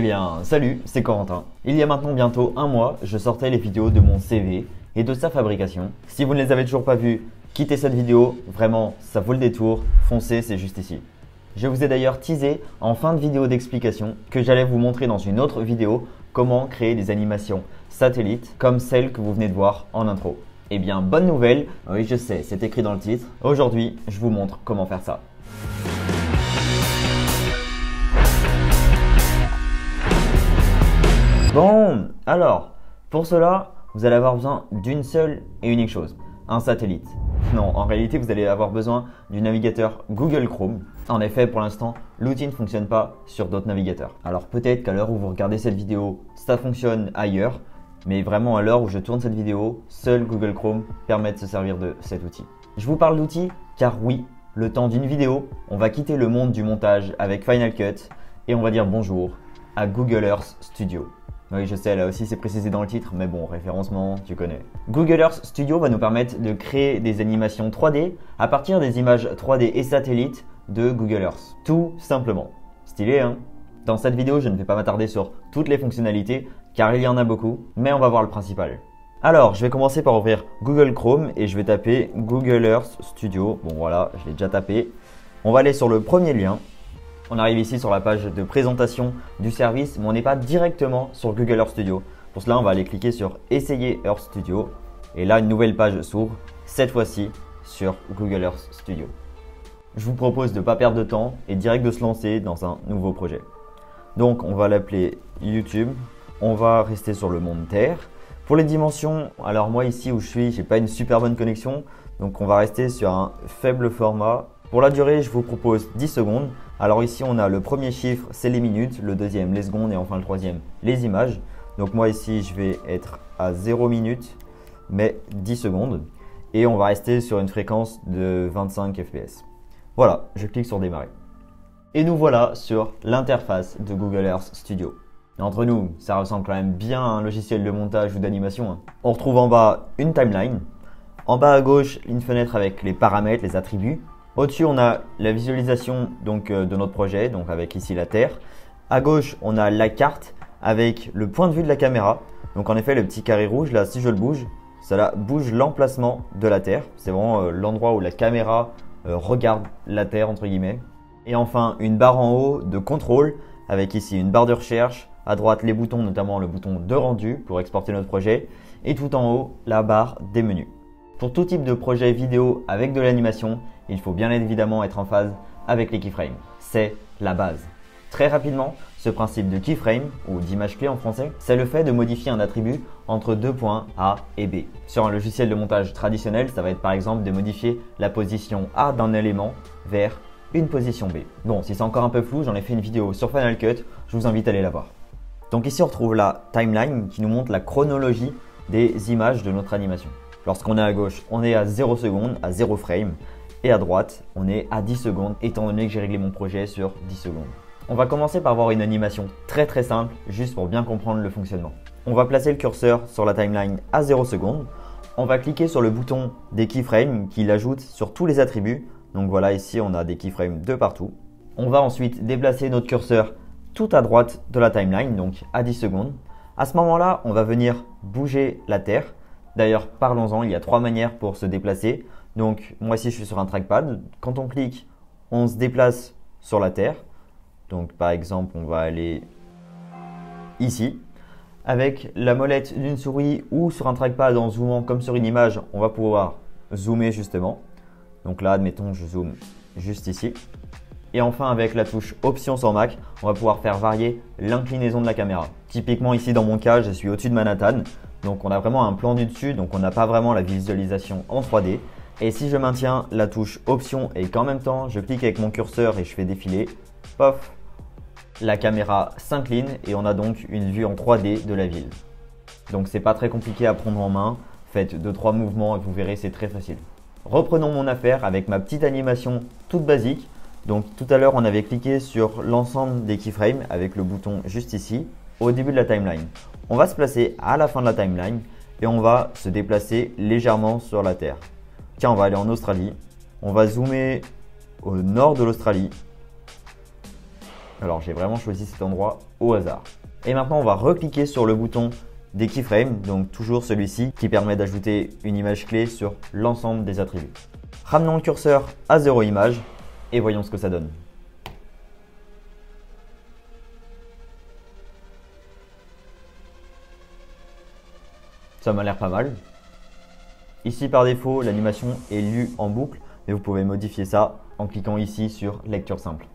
bien, salut, c'est Corentin. Il y a maintenant bientôt un mois, je sortais les vidéos de mon CV et de sa fabrication. Si vous ne les avez toujours pas vues, quittez cette vidéo, vraiment, ça vaut le détour, foncez, c'est juste ici. Je vous ai d'ailleurs teasé en fin de vidéo d'explication que j'allais vous montrer dans une autre vidéo comment créer des animations satellites comme celle que vous venez de voir en intro. Eh bien, bonne nouvelle, oui je sais, c'est écrit dans le titre. Aujourd'hui, je vous montre comment faire ça. Bon, alors, pour cela, vous allez avoir besoin d'une seule et unique chose, un satellite. Non, en réalité, vous allez avoir besoin du navigateur Google Chrome. En effet, pour l'instant, l'outil ne fonctionne pas sur d'autres navigateurs. Alors peut-être qu'à l'heure où vous regardez cette vidéo, ça fonctionne ailleurs, mais vraiment à l'heure où je tourne cette vidéo, seul Google Chrome permet de se servir de cet outil. Je vous parle d'outils car oui, le temps d'une vidéo, on va quitter le monde du montage avec Final Cut et on va dire bonjour à Google Earth Studio. Oui, je sais, là aussi c'est précisé dans le titre, mais bon, référencement, tu connais. Google Earth Studio va nous permettre de créer des animations 3D à partir des images 3D et satellites de Google Earth. Tout simplement. Stylé, hein? Dans cette vidéo, je ne vais pas m'attarder sur toutes les fonctionnalités, car il y en a beaucoup, mais on va voir le principal. Alors, je vais commencer par ouvrir Google Chrome et je vais taper Google Earth Studio. Bon voilà, je l'ai déjà tapé. On va aller sur le premier lien. On arrive ici sur la page de présentation du service, mais on n'est pas directement sur Google Earth Studio. Pour cela, on va aller cliquer sur Essayer Earth Studio. Et là, une nouvelle page s'ouvre, cette fois-ci sur Google Earth Studio. Je vous propose de ne pas perdre de temps et direct de se lancer dans un nouveau projet. Donc, on va l'appeler YouTube. On va rester sur le monde Terre. Pour les dimensions, alors moi ici où je suis, j'ai pas une super bonne connexion. Donc, on va rester sur un faible format. Pour la durée, je vous propose 10 secondes. Alors ici, on a le premier chiffre, c'est les minutes, le deuxième, les secondes et enfin le troisième, les images. Donc moi ici, je vais être à 0 minutes, mais 10 secondes. Et on va rester sur une fréquence de 25 fps. Voilà, je clique sur démarrer. Et nous voilà sur l'interface de Google Earth Studio. Et entre nous, ça ressemble quand même bien à un logiciel de montage ou d'animation, hein. On retrouve en bas une timeline. En bas à gauche, une fenêtre avec les paramètres, les attributs. Au-dessus, on a la visualisation de notre projet, donc avec ici la Terre. À gauche, on a la carte avec le point de vue de la caméra. Donc en effet, le petit carré rouge, là, si je le bouge, ça bouge l'emplacement de la Terre. C'est vraiment l'endroit où la caméra regarde la Terre, entre guillemets. Et enfin, une barre en haut de contrôle avec ici une barre de recherche. À droite, les boutons, notamment le bouton de rendu pour exporter notre projet. Et tout en haut, la barre des menus. Pour tout type de projet vidéo avec de l'animation, il faut bien évidemment être en phase avec les keyframes. C'est la base. Très rapidement, ce principe de keyframe, ou d'image clé en français, c'est le fait de modifier un attribut entre deux points A et B. Sur un logiciel de montage traditionnel, ça va être par exemple de modifier la position A d'un élément vers une position B. Bon, si c'est encore un peu flou, j'en ai fait une vidéo sur Final Cut, je vous invite à aller la voir. Donc ici, on retrouve la timeline qui nous montre la chronologie des images de notre animation. Lorsqu'on est à gauche, on est à 0 secondes, à 0 frame. Et à droite, on est à 10 secondes, étant donné que j'ai réglé mon projet sur 10 secondes. On va commencer par voir une animation très simple, juste pour bien comprendre le fonctionnement. On va placer le curseur sur la timeline à 0 secondes. On va cliquer sur le bouton des keyframes qui l'ajoute sur tous les attributs. Donc voilà, ici on a des keyframes de partout. On va ensuite déplacer notre curseur tout à droite de la timeline, donc à 10 secondes. À ce moment-là, on va venir bouger la Terre. D'ailleurs, parlons-en, il y a 3 manières pour se déplacer. Donc, moi ici, je suis sur un trackpad. Quand on clique, on se déplace sur la Terre. Donc, par exemple, on va aller ici. Avec la molette d'une souris ou sur un trackpad en zoomant comme sur une image, on va pouvoir zoomer justement. Donc là, admettons, je zoome juste ici. Et enfin, avec la touche Option sur Mac, on va pouvoir faire varier l'inclinaison de la caméra. Typiquement ici, dans mon cas, je suis au-dessus de Manhattan. Donc, on a vraiment un plan du dessus, donc on n'a pas vraiment la visualisation en 3D. Et si je maintiens la touche Option et qu'en même temps, je clique avec mon curseur et je fais défiler, pof, la caméra s'incline et on a donc une vue en 3D de la ville. Donc, c'est pas très compliqué à prendre en main. Faites 2-3 mouvements et vous verrez, c'est très facile. Reprenons mon affaire avec ma petite animation toute basique. Donc, tout à l'heure, on avait cliqué sur l'ensemble des keyframes avec le bouton juste ici, au début de la timeline. On va se placer à la fin de la timeline et on va se déplacer légèrement sur la Terre. Tiens, on va aller en Australie. On va zoomer au nord de l'Australie. Alors, j'ai vraiment choisi cet endroit au hasard. Et maintenant, on va recliquer sur le bouton des keyframes, donc toujours celui-ci qui permet d'ajouter une image clé sur l'ensemble des attributs. Ramenons le curseur à 0 image et voyons ce que ça donne. Ça m'a l'air pas mal. Ici, par défaut, l'animation est lue en boucle, mais vous pouvez modifier ça en cliquant ici sur lecture simple.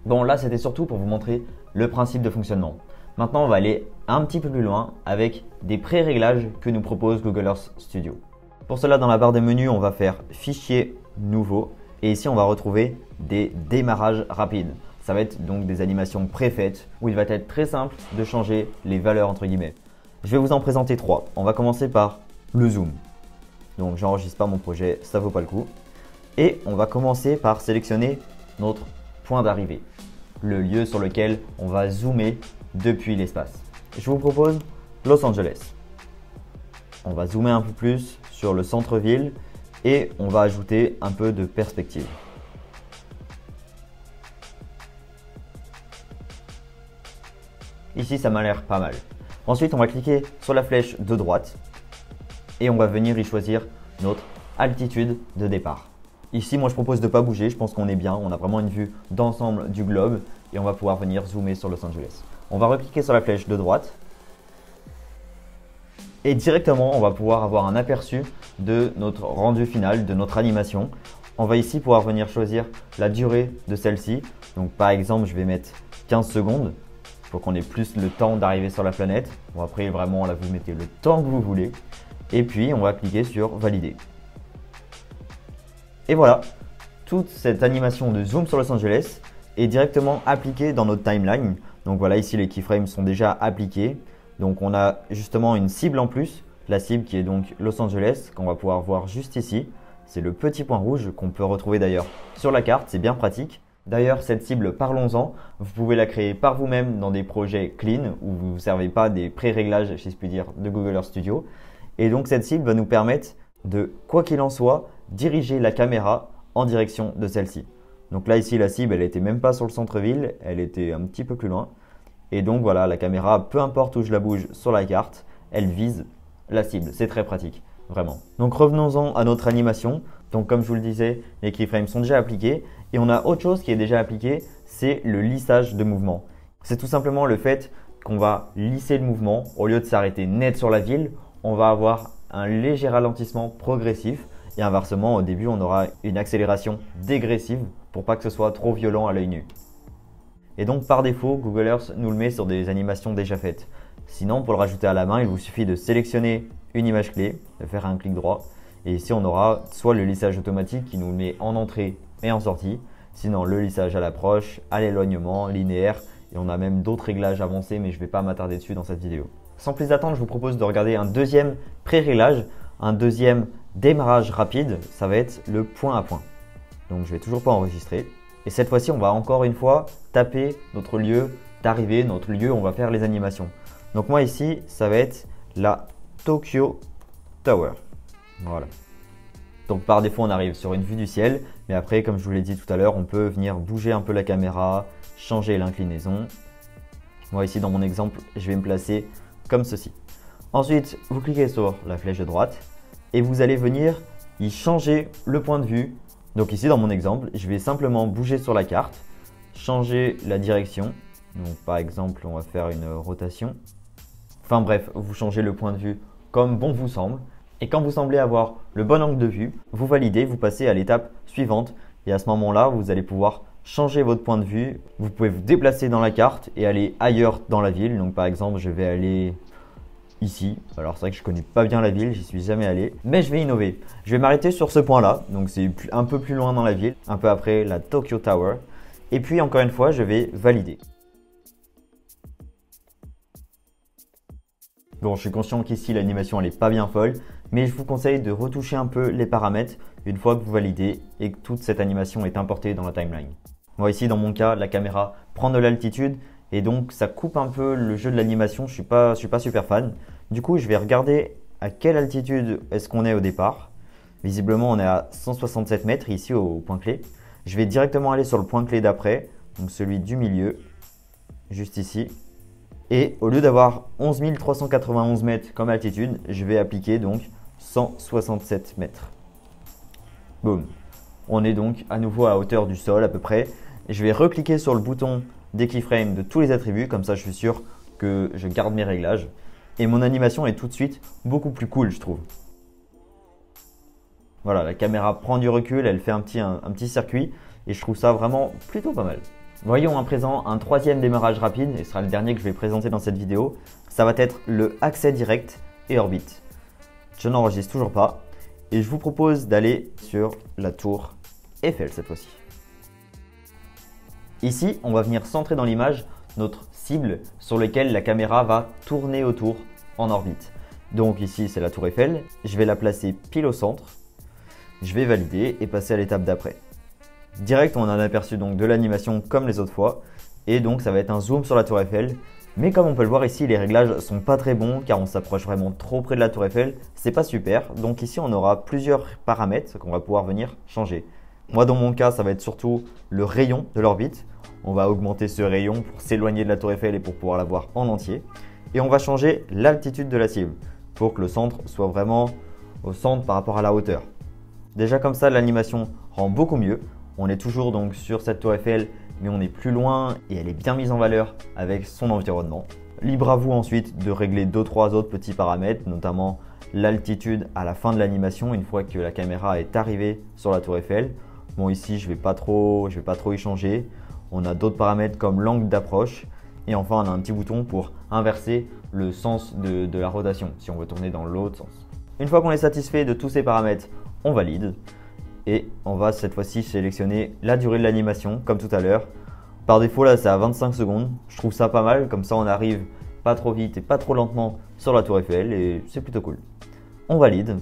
Bon, là, c'était surtout pour vous montrer le principe de fonctionnement. Maintenant, on va aller un petit peu plus loin avec des pré-réglages que nous propose Google Earth Studio. Pour cela, dans la barre des menus, on va faire Fichier, Nouveau. Et ici, on va retrouver des démarrages rapides. Ça va être donc des animations préfaites où il va être très simple de changer les valeurs entre guillemets. Je vais vous en présenter 3. On va commencer par le zoom. Donc, j'enregistre pas mon projet, ça vaut pas le coup. Et on va commencer par sélectionner notre point d'arrivée, le lieu sur lequel on va zoomer depuis l'espace. Je vous propose Los Angeles. On va zoomer un peu plus sur le centre-ville et on va ajouter un peu de perspective. Ici, ça m'a l'air pas mal. Ensuite, on va cliquer sur la flèche de droite et on va venir y choisir notre altitude de départ. Ici, moi, je propose de ne pas bouger. Je pense qu'on est bien. On a vraiment une vue d'ensemble du globe et on va pouvoir venir zoomer sur Los Angeles. On va recliquer sur la flèche de droite et directement, on va pouvoir avoir un aperçu de notre rendu final, de notre animation. On va ici pouvoir venir choisir la durée de celle-ci. Donc, par exemple, je vais mettre 15 secondes pour qu'on ait plus le temps d'arriver sur la planète. Bon, après, vraiment, là, vous mettez le temps que vous voulez. Et puis, on va cliquer sur Valider. Et voilà, toute cette animation de zoom sur Los Angeles est directement appliquée dans notre timeline. Donc voilà, ici les keyframes sont déjà appliqués. Donc on a justement une cible en plus, la cible qui est donc Los Angeles, qu'on va pouvoir voir juste ici. C'est le petit point rouge qu'on peut retrouver d'ailleurs sur la carte, c'est bien pratique. D'ailleurs, cette cible, parlons-en, vous pouvez la créer par vous-même dans des projets clean où vous ne servez pas des pré-réglages, si je puis dire, de Google Earth Studio. Et donc cette cible va nous permettre de, quoi qu'il en soit, diriger la caméra en direction de celle-ci. Donc là ici la cible elle n'était même pas sur le centre-ville, elle était un petit peu plus loin. Et donc voilà, la caméra, peu importe où je la bouge sur la carte, elle vise la cible. C'est très pratique, vraiment. Donc revenons-en à notre animation. Donc comme je vous le disais, les keyframes sont déjà appliqués. Et on a autre chose qui est déjà appliqué, c'est le lissage de mouvement. C'est tout simplement le fait qu'on va lisser le mouvement. Au lieu de s'arrêter net sur la ville, on va avoir un léger ralentissement progressif. Et inversement, au début, on aura une accélération dégressive pour pas que ce soit trop violent à l'œil nu. Et donc, par défaut, Google Earth nous le met sur des animations déjà faites. Sinon, pour le rajouter à la main, il vous suffit de sélectionner une image clé, de faire un clic droit. Et ici, on aura soit le lissage automatique qui nous le met en entrée et en sortie. Sinon, le lissage à l'approche, à l'éloignement, linéaire. Et on a même d'autres réglages avancés, mais je ne vais pas m'attarder dessus dans cette vidéo. Sans plus attendre, je vous propose de regarder un deuxième pré-réglage, un deuxième démarrage rapide, ça va être le point à point. Donc je vais toujours pas enregistrer. Et cette fois-ci, on va encore une fois taper notre lieu d'arrivée, notre lieu où on va faire les animations. Donc moi ici, ça va être la Tokyo Tower. Voilà. Donc par défaut, on arrive sur une vue du ciel. Mais après, comme je vous l'ai dit tout à l'heure, on peut venir bouger un peu la caméra, changer l'inclinaison. Moi ici, dans mon exemple, je vais me placer comme ceci. Ensuite, vous cliquez sur la flèche de droite et vous allez venir y changer le point de vue. Donc ici, dans mon exemple, je vais simplement bouger sur la carte, changer la direction. Donc par exemple, on va faire une rotation. Enfin bref, vous changez le point de vue comme bon vous semble. Et quand vous semblez avoir le bon angle de vue, vous validez, vous passez à l'étape suivante. Et à ce moment-là, vous allez pouvoir changer votre point de vue. Vous pouvez vous déplacer dans la carte et aller ailleurs dans la ville. Donc par exemple, je vais aller ici. Alors c'est vrai que je connais pas bien la ville, j'y suis jamais allé, mais je vais innover. Je vais m'arrêter sur ce point-là, donc c'est un peu plus loin dans la ville, un peu après la Tokyo Tower. Et puis encore une fois, je vais valider. Bon, je suis conscient qu'ici l'animation elle est pas bien folle, mais je vous conseille de retoucher un peu les paramètres une fois que vous validez et que toute cette animation est importée dans la timeline. Moi ici, dans mon cas, la caméra prend de l'altitude et donc ça coupe un peu le jeu de l'animation. Je suis pas super fan. Du coup, je vais regarder à quelle altitude est-ce qu'on est au départ. Visiblement, on est à 167 mètres ici au point clé. Je vais directement aller sur le point clé d'après, donc celui du milieu, juste ici. Et au lieu d'avoir 11 391 mètres comme altitude, je vais appliquer donc 167 mètres. Boum. On est donc à nouveau à hauteur du sol à peu près. Je vais recliquer sur le bouton des keyframes de tous les attributs, comme ça je suis sûr que je garde mes réglages. Et mon animation est tout de suite beaucoup plus cool, je trouve. Voilà, la caméra prend du recul, elle fait un petit circuit et je trouve ça vraiment plutôt pas mal. Voyons à présent un troisième démarrage rapide, et ce sera le dernier que je vais présenter dans cette vidéo. Ça va être le accès direct et orbite. Je n'enregistre toujours pas et je vous propose d'aller sur la tour Eiffel cette fois-ci. Ici, on va venir centrer dans l'image notre cible sur laquelle la caméra va tourner autour en orbite. Donc ici, c'est la tour Eiffel. Je vais la placer pile au centre. Je vais valider et passer à l'étape d'après. Direct, on a un aperçu donc de l'animation comme les autres fois. Et donc, ça va être un zoom sur la tour Eiffel. Mais comme on peut le voir ici, les réglages sont pas très bons car on s'approche vraiment trop près de la tour Eiffel. C'est pas super. Donc ici, on aura plusieurs paramètres qu'on va pouvoir venir changer. Moi, dans mon cas, ça va être surtout le rayon de l'orbite. On va augmenter ce rayon pour s'éloigner de la tour Eiffel et pour pouvoir la voir en entier. Et on va changer l'altitude de la cible pour que le centre soit vraiment au centre par rapport à la hauteur. Déjà comme ça, l'animation rend beaucoup mieux. On est toujours donc sur cette tour Eiffel, mais on est plus loin et elle est bien mise en valeur avec son environnement. Libre à vous ensuite de régler 2-3 autres petits paramètres, notamment l'altitude à la fin de l'animation une fois que la caméra est arrivée sur la tour Eiffel. Bon, ici, je vais pas trop y changer. On a d'autres paramètres comme l'angle d'approche. Et enfin, on a un petit bouton pour inverser le sens de la rotation, si on veut tourner dans l'autre sens. Une fois qu'on est satisfait de tous ces paramètres, on valide. Et on va cette fois-ci sélectionner la durée de l'animation, comme tout à l'heure. Par défaut, là, c'est à 25 secondes. Je trouve ça pas mal. Comme ça, on arrive pas trop vite et pas trop lentement sur la tour Eiffel. Et c'est plutôt cool. On valide.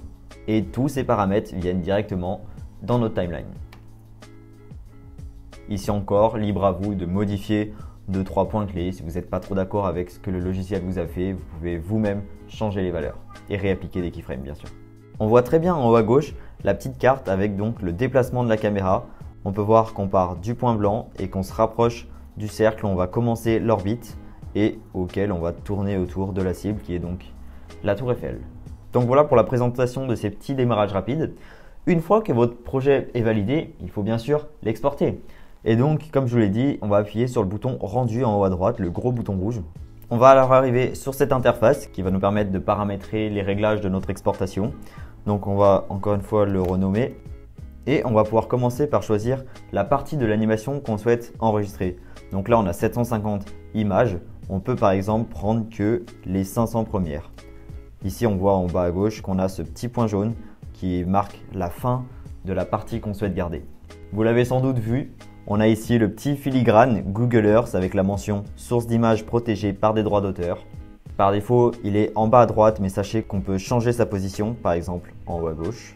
Et tous ces paramètres viennent directement dans notre timeline. Ici encore, libre à vous de modifier 2-3 points clés. Si vous n'êtes pas trop d'accord avec ce que le logiciel vous a fait, vous pouvez vous-même changer les valeurs et réappliquer des keyframes bien sûr. On voit très bien en haut à gauche la petite carte avec donc le déplacement de la caméra. On peut voir qu'on part du point blanc et qu'on se rapproche du cercle où on va commencer l'orbite et auquel on va tourner autour de la cible qui est donc la tour Eiffel. Donc voilà pour la présentation de ces petits démarrages rapides. Une fois que votre projet est validé, il faut bien sûr l'exporter. Et donc, comme je vous l'ai dit, on va appuyer sur le bouton rendu en haut à droite, le gros bouton rouge. On va alors arriver sur cette interface qui va nous permettre de paramétrer les réglages de notre exportation. Donc on va encore une fois le renommer et on va pouvoir commencer par choisir la partie de l'animation qu'on souhaite enregistrer. Donc là, on a 750 images. On peut par exemple prendre que les 500 premières. Ici, on voit en bas à gauche qu'on a ce petit point jaune qui marque la fin de la partie qu'on souhaite garder. Vous l'avez sans doute vu, on a ici le petit filigrane Google Earth avec la mention source d'image protégée par des droits d'auteur. Par défaut, il est en bas à droite, mais sachez qu'on peut changer sa position, par exemple en haut à gauche.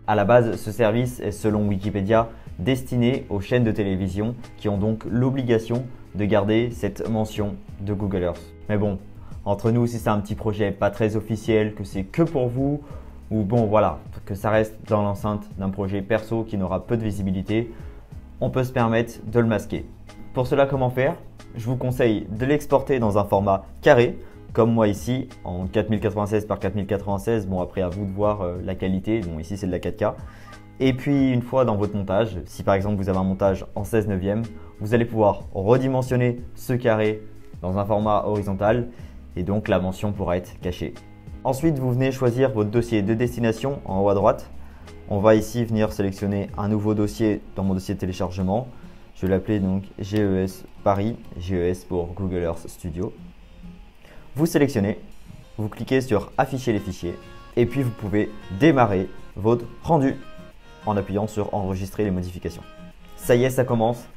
À la base, ce service est selon Wikipédia destiné aux chaînes de télévision qui ont donc l'obligation de garder cette mention de Google Earth. Mais bon, entre nous, si c'est un petit projet pas très officiel, que c'est que pour vous, ou bon voilà, que ça reste dans l'enceinte d'un projet perso qui n'aura peu de visibilité, on peut se permettre de le masquer. Pour cela, comment faire? Je vous conseille de l'exporter dans un format carré, comme moi ici, en 4096 par 4096. Bon, après à vous de voir la qualité, bon ici c'est de la 4K. Et puis une fois dans votre montage, si par exemple vous avez un montage en 16 neuvième, vous allez pouvoir redimensionner ce carré dans un format horizontal et donc la mention pourra être cachée. Ensuite, vous venez choisir votre dossier de destination en haut à droite. On va ici venir sélectionner un nouveau dossier dans mon dossier de téléchargement. Je vais l'appeler donc GES Paris, GES pour Google Earth Studio. Vous sélectionnez, vous cliquez sur afficher les fichiers et puis vous pouvez démarrer votre rendu en appuyant sur enregistrer les modifications. Ça y est, ça commence.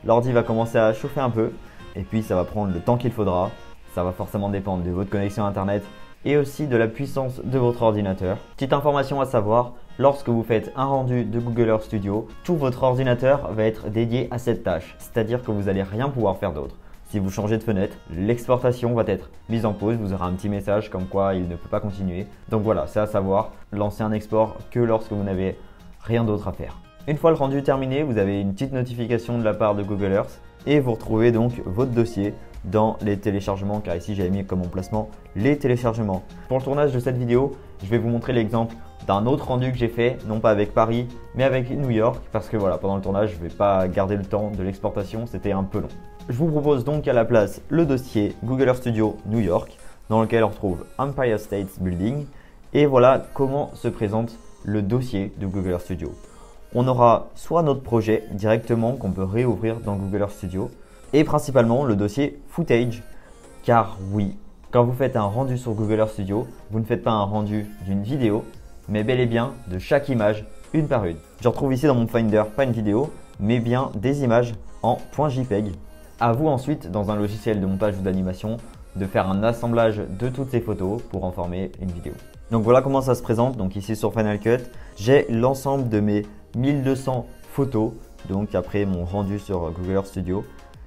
L'ordi va commencer à chauffer un peu et puis ça va prendre le temps qu'il faudra. Ça va forcément dépendre de votre connexion internet et aussi de la puissance de votre ordinateur. Petite information à savoir, lorsque vous faites un rendu de Google Earth Studio, tout votre ordinateur va être dédié à cette tâche, c'est-à-dire que vous n'allez rien pouvoir faire d'autre. Si vous changez de fenêtre, l'exportation va être mise en pause, vous aurez un petit message comme quoi il ne peut pas continuer. Donc voilà, c'est à savoir, lancez un export que lorsque vous n'avez rien d'autre à faire. Une fois le rendu terminé, vous avez une petite notification de la part de Google Earth et vous retrouvez donc votre dossier dans les téléchargements, car ici j'avais mis comme emplacement les téléchargements. Pour le tournage de cette vidéo, je vais vous montrer l'exemple d'un autre rendu que j'ai fait, non pas avec Paris, mais avec New York, parce que voilà, pendant le tournage, je ne vais pas garder le temps de l'exportation, c'était un peu long. Je vous propose donc à la place le dossier Google Earth Studio New York, dans lequel on retrouve Empire State Building, et voilà comment se présente le dossier de Google Earth Studio. On aura soit notre projet directement qu'on peut réouvrir dans Google Earth Studio, et principalement le dossier Footage, car oui, quand vous faites un rendu sur Google Earth Studio, vous ne faites pas un rendu d'une vidéo, mais bel et bien de chaque image, une par une. Je retrouve ici dans mon Finder pas une vidéo, mais bien des images en .jpeg. À vous ensuite, dans un logiciel de montage ou d'animation, de faire un assemblage de toutes ces photos pour en former une vidéo. Donc voilà comment ça se présente. Donc ici sur Final Cut, j'ai l'ensemble de mes 1200 photos, donc après mon rendu sur Google Earth Studio.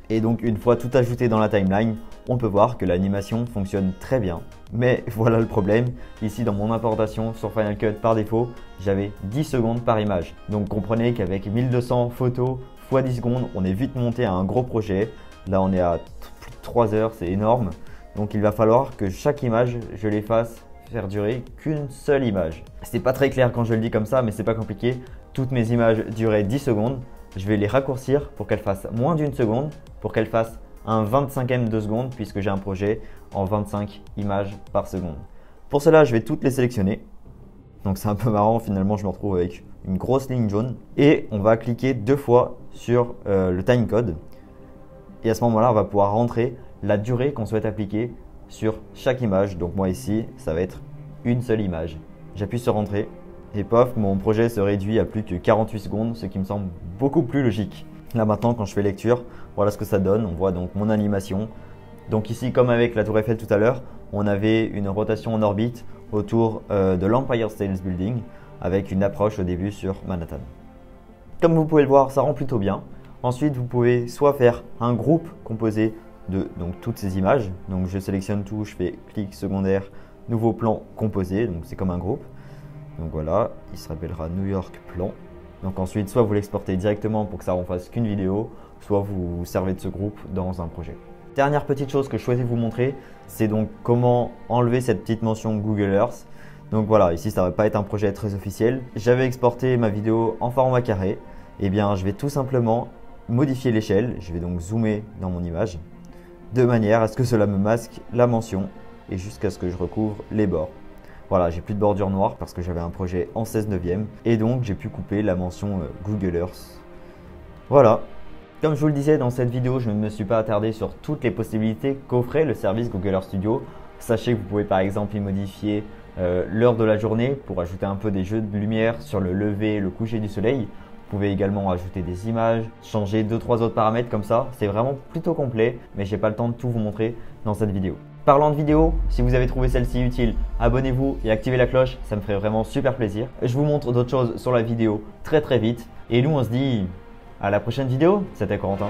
Et donc une fois tout ajouté dans la timeline, on peut voir que l'animation fonctionne très bien. Mais voilà le problème, ici dans mon importation sur Final Cut par défaut, j'avais 10 secondes par image. Donc comprenez qu'avec 1200 photos x 10 secondes, on est vite monté à un gros projet. Là on est à plus de 3 heures, c'est énorme. Donc il va falloir que chaque image, je les fasse faire durer qu'une seule image. C'est pas très clair quand je le dis comme ça, mais c'est pas compliqué. Toutes mes images duraient 10 secondes. Je vais les raccourcir pour qu'elles fassent moins d'une seconde, pour qu'elles fassent un 25e de seconde, puisque j'ai un projet en 25 images par seconde. Pour cela, je vais toutes les sélectionner. Donc c'est un peu marrant, finalement je me retrouve avec une grosse ligne jaune. Et on va cliquer 2 fois sur le timecode. Et à ce moment-là, on va pouvoir rentrer la durée qu'on souhaite appliquer sur chaque image. Donc moi ici, ça va être une seule image. J'appuie sur Rentrer. Et pof, mon projet se réduit à plus que 48 secondes, ce qui me semble beaucoup plus logique. Là maintenant, quand je fais lecture, voilà ce que ça donne. On voit donc mon animation. Donc ici, comme avec la Tour Eiffel tout à l'heure, on avait une rotation en orbite autour de l'Empire State Building avec une approche au début sur Manhattan. Comme vous pouvez le voir, ça rend plutôt bien. Ensuite, vous pouvez soit faire un groupe composé de toutes ces images. Donc je sélectionne tout, je fais clic secondaire, nouveau plan composé, donc c'est comme un groupe. Donc voilà, il se rappellera New York plan. Donc ensuite, soit vous l'exportez directement pour que ça ne fasse qu'une vidéo, soit vous vous servez de ce groupe dans un projet. Dernière petite chose que je souhaitais vous montrer, c'est donc comment enlever cette petite mention Google Earth. Donc voilà, ici ça ne va pas être un projet très officiel. J'avais exporté ma vidéo en format carré. Eh bien, je vais tout simplement modifier l'échelle. Je vais donc zoomer dans mon image de manière à ce que cela me masque la mention et jusqu'à ce que je recouvre les bords. Voilà, j'ai plus de bordure noire parce que j'avais un projet en 16/9 et donc j'ai pu couper la mention Google Earth. Voilà. Comme je vous le disais dans cette vidéo, je ne me suis pas attardé sur toutes les possibilités qu'offrait le service Google Earth Studio. Sachez que vous pouvez par exemple y modifier l'heure de la journée pour ajouter un peu des jeux de lumière sur le lever et le coucher du soleil. Vous pouvez également ajouter des images, changer 2-3 autres paramètres comme ça. C'est vraiment plutôt complet, mais j'ai pas le temps de tout vous montrer dans cette vidéo. Parlant de vidéo, si vous avez trouvé celle-ci utile, abonnez-vous et activez la cloche, ça me ferait vraiment super plaisir. Je vous montre d'autres choses sur la vidéo très vite. Et nous on se dit à la prochaine vidéo, c'était Corentin.